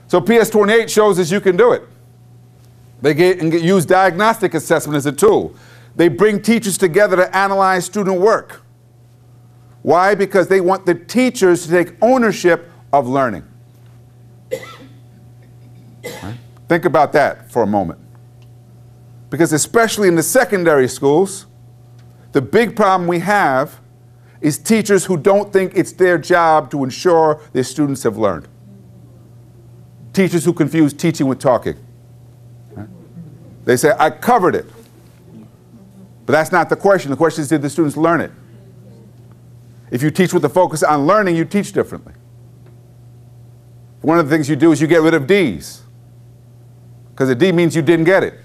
So PS28 shows us you can do it. They use diagnostic assessment as a tool. They bring teachers together to analyze student work. Why? Because they want the teachers to take ownership of learning. Right? Think about that for a moment. Because especially in the secondary schools, the big problem we have is teachers who don't think it's their job to ensure their students have learned. Teachers who confuse teaching with talking. Right? They say, I covered it. But that's not the question. The question is, did the students learn it? If you teach with the focus on learning, you teach differently. One of the things you do is you get rid of D's. Because a D means you didn't get it.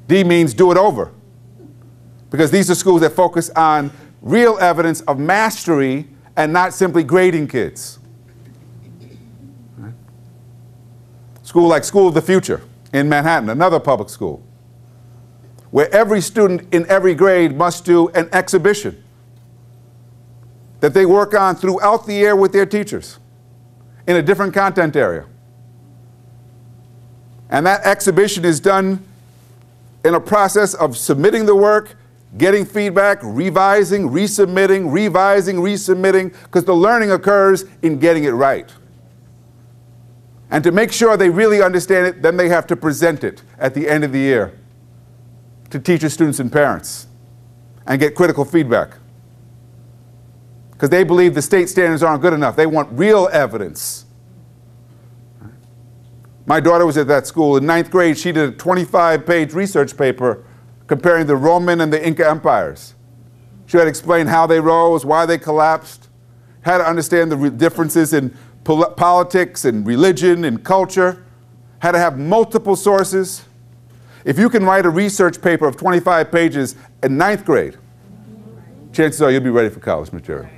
D means do it over. Because these are schools that focus on real evidence of mastery and not simply grading kids. Right? School like School of the Future in Manhattan, another public school, where every student in every grade must do an exhibition that they work on throughout the year with their teachers in a different content area. And that exhibition is done in a process of submitting the work, getting feedback, revising, resubmitting, revising, resubmitting, because the learning occurs in getting it right. And to make sure they really understand it, then they have to present it at the end of the year to teachers, students, and parents and get critical feedback. Because they believe the state standards aren't good enough. They want real evidence. My daughter was at that school. In 9th grade, she did a 25-page research paper comparing the Roman and the Inca empires. She had to explain how they rose, why they collapsed, how to understand the differences in politics and religion and culture, how to have multiple sources. If you can write a research paper of 25 pages in 9th grade, chances are you'll be ready for college material.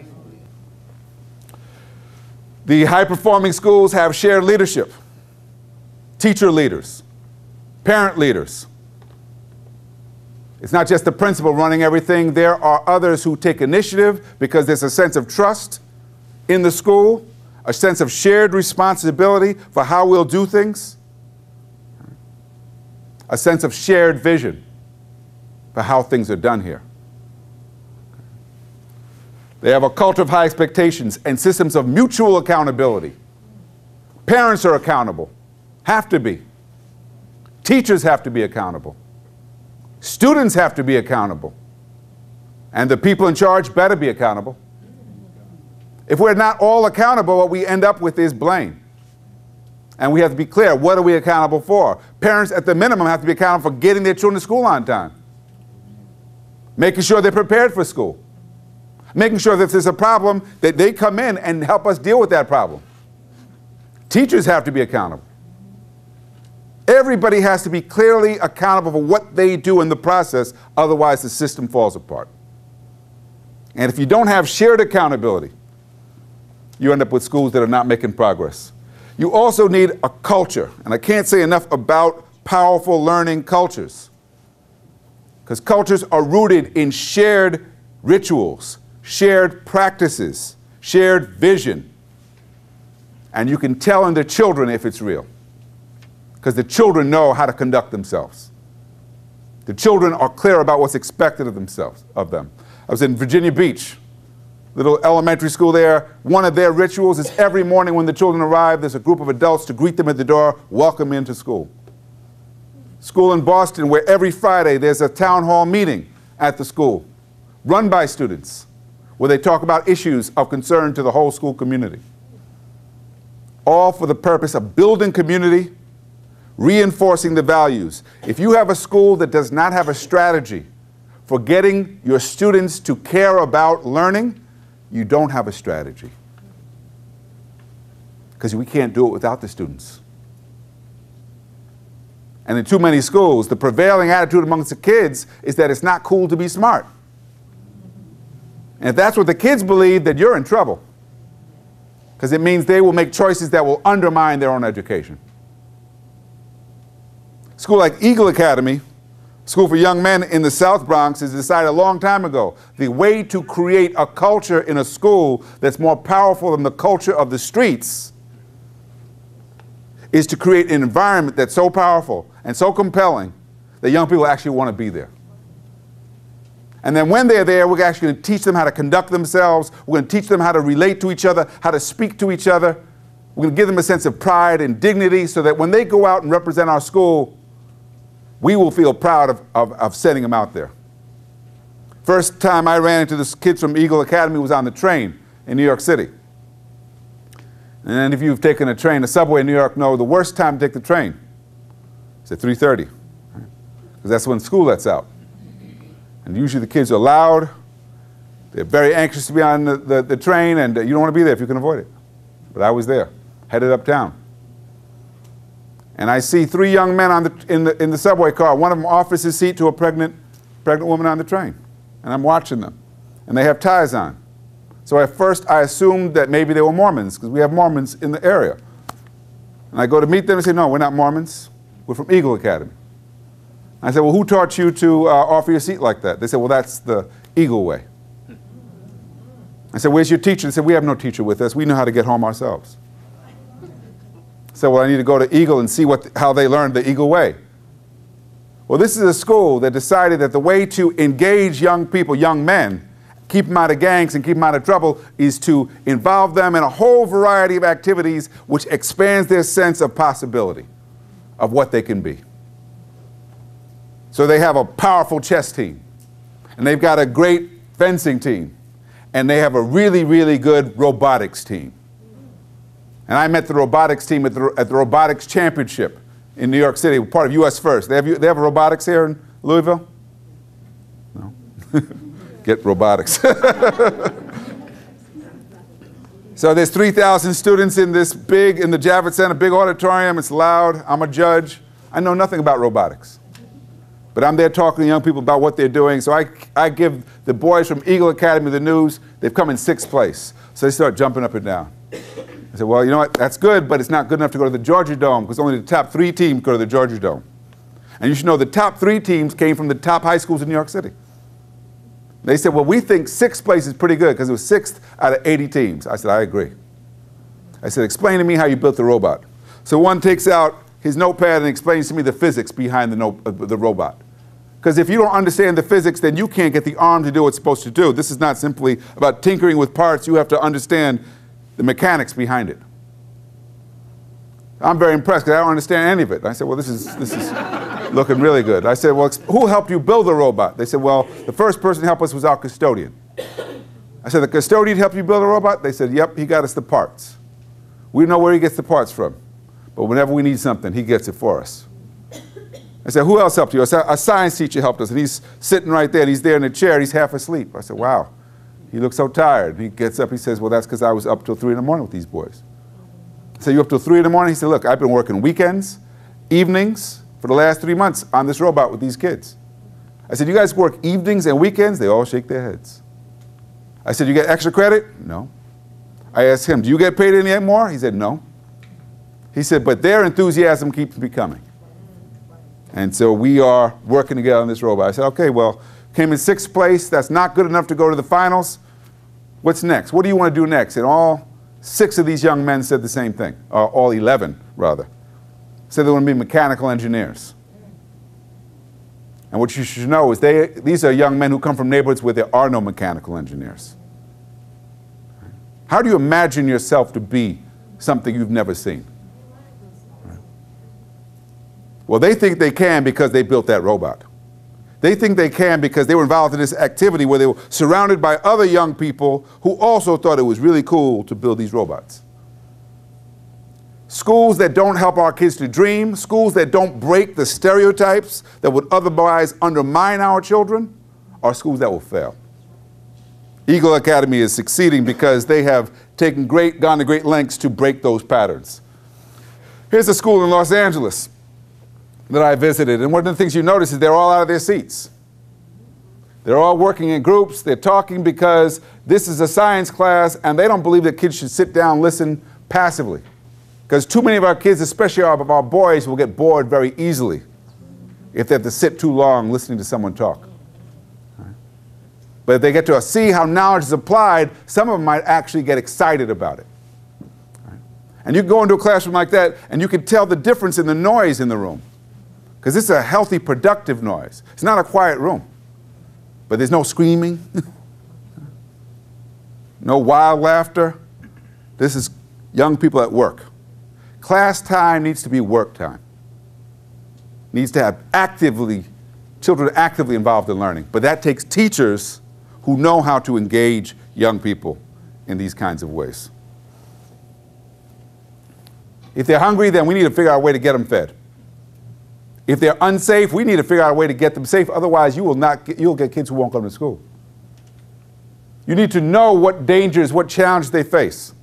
The high-performing schools have shared leadership, teacher leaders, parent leaders. It's not just the principal running everything. There are others who take initiative because there's a sense of trust in the school, a sense of shared responsibility for how we'll do things, a sense of shared vision for how things are done here. They have a culture of high expectations and systems of mutual accountability. Parents are accountable, have to be. Teachers have to be accountable. Students have to be accountable. And the people in charge better be accountable. If we're not all accountable, what we end up with is blame. And we have to be clear, what are we accountable for? Parents, at the minimum, have to be accountable for getting their children to school on time, making sure they're prepared for school, making sure that if there's a problem, that they come in and help us deal with that problem. Teachers have to be accountable. Everybody has to be clearly accountable for what they do in the process, otherwise the system falls apart. And if you don't have shared accountability, you end up with schools that are not making progress. You also need a culture, and I can't say enough about powerful learning cultures, because cultures are rooted in shared rituals, shared practices, shared vision. And you can tell in the children if it's real, because the children know how to conduct themselves. The children are clear about what's expected of them. I was in Virginia Beach, little elementary school there. One of their rituals is every morning when the children arrive, there's a group of adults to greet them at the door, welcome into school. School in Boston, where every Friday there's a town hall meeting at the school, run by students, where they talk about issues of concern to the whole school community. All for the purpose of building community, reinforcing the values. If you have a school that does not have a strategy for getting your students to care about learning, you don't have a strategy. Because we can't do it without the students. And in too many schools, the prevailing attitude amongst the kids is that it's not cool to be smart. And if that's what the kids believe, then you're in trouble. Because it means they will make choices that will undermine their own education. A school like Eagle Academy, school for young men in the South Bronx, has decided a long time ago the way to create a culture in a school that's more powerful than the culture of the streets is to create an environment that's so powerful and so compelling that young people actually want to be there. And then when they're there, we're actually going to teach them how to conduct themselves. We're going to teach them how to relate to each other, how to speak to each other. We're going to give them a sense of pride and dignity so that when they go out and represent our school, we will feel proud of sending them out there. First time I ran into the kids from Eagle Academy was on the train in New York City. And any of you who've taken a train, a subway in New York know the worst time to take the train is at 3:30, because that's when school lets out. And usually the kids are loud, they're very anxious to be on the train, and you don't want to be there if you can avoid it. But I was there, headed uptown. And I see three young men in the subway car. One of them offers his seat to a pregnant woman on the train. And I'm watching them. And they have ties on. So at first I assumed that maybe they were Mormons, because we have Mormons in the area. And I go to meet them and say, no, we're not Mormons. We're from Eagle Academy. I said, well, who taught you to offer your seat like that? They said, well, that's the Eagle way. I said, where's your teacher? They said, we have no teacher with us. We know how to get home ourselves. I said, well, I need to go to Eagle and see how they learned the Eagle way. Well, this is a school that decided that the way to engage young people, young men, keep them out of gangs and keep them out of trouble, is to involve them in a whole variety of activities which expands their sense of possibility of what they can be. So they have a powerful chess team, and they've got a great fencing team, and they have a really, really good robotics team. And I met the robotics team at the Robotics Championship in New York City, part of US First. They have a robotics here in Louisville? No? Get robotics. So there's 3,000 students in the Javits Center, big auditorium. It's loud. I'm a judge. I know nothing about robotics. But I'm there talking to young people about what they're doing. So I give the boys from Eagle Academy the news. They've come in 6th place. So they start jumping up and down. I said, well, you know what, that's good, but it's not good enough to go to the Georgia Dome, because only the top 3 teams go to the Georgia Dome. And you should know the top 3 teams came from the top high schools in New York City. They said, well, we think 6th place is pretty good, because it was 6th out of 80 teams. I said, I agree. I said, explain to me how you built the robot. So one takes out his notepad and explains to me the physics behind the robot. Because if you don't understand the physics, then you can't get the arm to do what it's supposed to do. This is not simply about tinkering with parts. You have to understand the mechanics behind it. I'm very impressed because I don't understand any of it. I said, well, this is looking really good. I said, well, who helped you build the robot? They said, well, the first person to help us was our custodian. I said, the custodian helped you build a robot? They said, yep, he got us the parts. We know where he gets the parts from. But whenever we need something, he gets it for us. I said, who else helped you? I said, a science teacher helped us. And he's sitting right there. And he's there in a chair. And he's half asleep. I said, wow. He looks so tired. He gets up, he says, well, that's because I was up till 3 in the morning with these boys. I said, you up till 3 in the morning? He said, look, I've been working weekends, evenings, for the last 3 months on this robot with these kids. I said, you guys work evenings and weekends? They all shake their heads. I said, you get extra credit? No. I asked him, do you get paid any more? He said, no. He said, but their enthusiasm keeps me coming. And so we are working together on this robot. I said, okay, well, came in 6th place. That's not good enough to go to the finals. What's next? What do you want to do next? And all 6 of these young men said the same thing, all 11, rather. Said they want to be mechanical engineers. And what you should know is these are young men who come from neighborhoods where there are no mechanical engineers. How do you imagine yourself to be something you've never seen? Well, they think they can because they built that robot. They think they can because they were involved in this activity where they were surrounded by other young people who also thought it was really cool to build these robots. Schools that don't help our kids to dream, schools that don't break the stereotypes that would otherwise undermine our children, are schools that will fail. Eagle Academy is succeeding because they have gone to great lengths to break those patterns. Here's a school in Los Angeles that I visited, and one of the things you notice is they're all out of their seats. They're all working in groups, they're talking because this is a science class, and they don't believe that kids should sit down and listen passively. Because too many of our kids, especially our boys, will get bored very easily if they have to sit too long listening to someone talk. But if they get to see how knowledge is applied, some of them might actually get excited about it. And you go into a classroom like that, and you can tell the difference in the noise in the room. Because it's a healthy, productive noise. It's not a quiet room. But there's no screaming, no wild laughter. This is young people at work. Class time needs to be work time. Needs to have children actively involved in learning. But that takes teachers who know how to engage young people in these kinds of ways. If they're hungry, then we need to figure out a way to get them fed. If they're unsafe, we need to figure out a way to get them safe. Otherwise, you'll get kids who won't come to school. You need to know what dangers, what challenges they face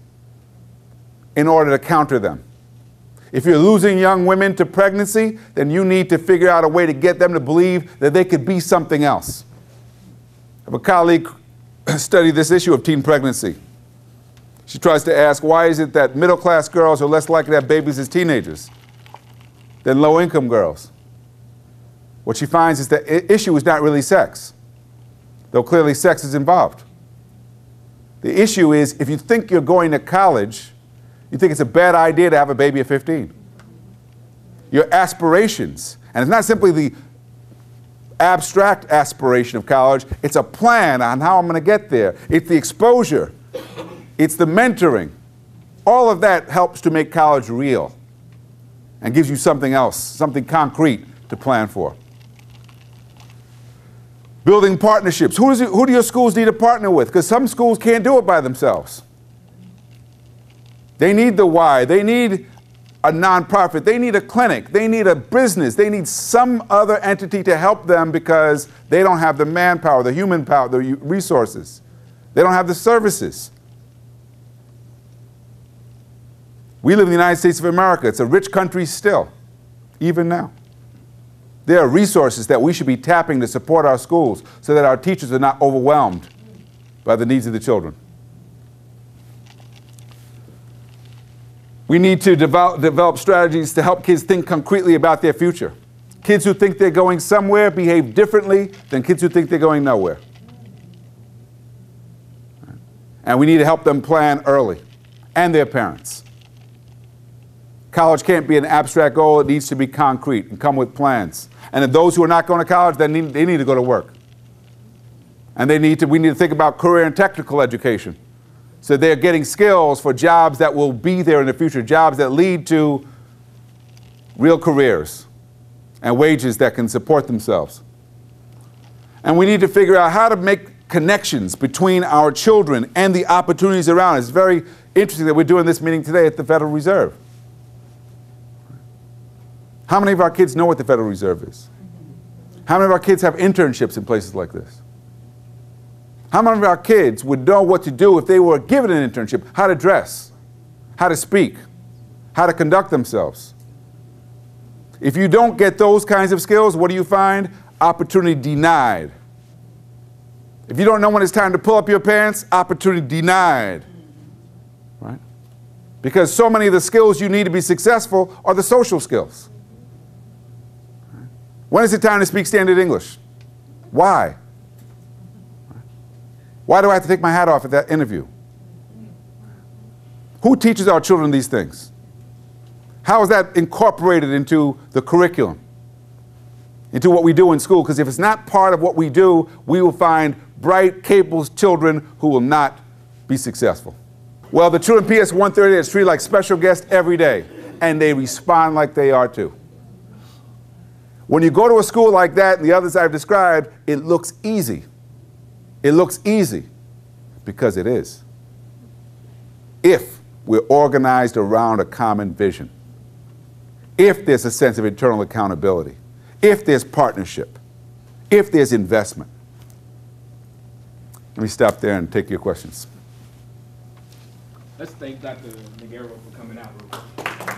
in order to counter them. If you're losing young women to pregnancy, then you need to figure out a way to get them to believe that they could be something else. I have a colleague study this issue of teen pregnancy. She tries to ask, why is it that middle-class girls are less likely to have babies as teenagers than low-income girls? What she finds is that the issue is not really sex, though clearly sex is involved. The issue is, if you think you're going to college, you think it's a bad idea to have a baby at 15. Your aspirations, and it's not simply the abstract aspiration of college, it's a plan on how I'm going to get there. It's the exposure. It's the mentoring. All of that helps to make college real and gives you something else, something concrete to plan for. Building partnerships. Who do your schools need to partner with? Because some schools can't do it by themselves. They need the Y. They need a nonprofit. They need a clinic. They need a business. They need some other entity to help them because they don't have the manpower, the human power, the resources. They don't have the services. We live in the United States of America. It's a rich country still, even now. There are resources that we should be tapping to support our schools so that our teachers are not overwhelmed by the needs of the children. We need to develop strategies to help kids think concretely about their future. Kids who think they're going somewhere behave differently than kids who think they're going nowhere. And we need to help them plan early, and their parents. College can't be an abstract goal. It needs to be concrete and come with plans. And if those who are not going to college, then they need to go to work. And we need to think about career and technical education. So they're getting skills for jobs that will be there in the future, jobs that lead to real careers and wages that can support themselves. And we need to figure out how to make connections between our children and the opportunities around us. It's very interesting that we're doing this meeting today at the Federal Reserve. How many of our kids know what the Federal Reserve is? How many of our kids have internships in places like this? How many of our kids would know what to do if they were given an internship? How to dress, how to speak, how to conduct themselves. If you don't get those kinds of skills, what do you find? Opportunity denied. If you don't know when it's time to pull up your pants, opportunity denied. Right? Because so many of the skills you need to be successful are the social skills. When is it time to speak standard English? Why? Why do I have to take my hat off at that interview? Who teaches our children these things? How is that incorporated into the curriculum, into what we do in school? Because if it's not part of what we do, we will find bright, capable children who will not be successful. Well, the children PS 130 is treated like special guests every day, and they respond like they are too. When you go to a school like that and the others I've described, it looks easy. It looks easy because it is. If we're organized around a common vision, if there's a sense of internal accountability, if there's partnership, if there's investment. Let me stop there and take your questions. Let's thank Dr. Nagaro for coming out real quick.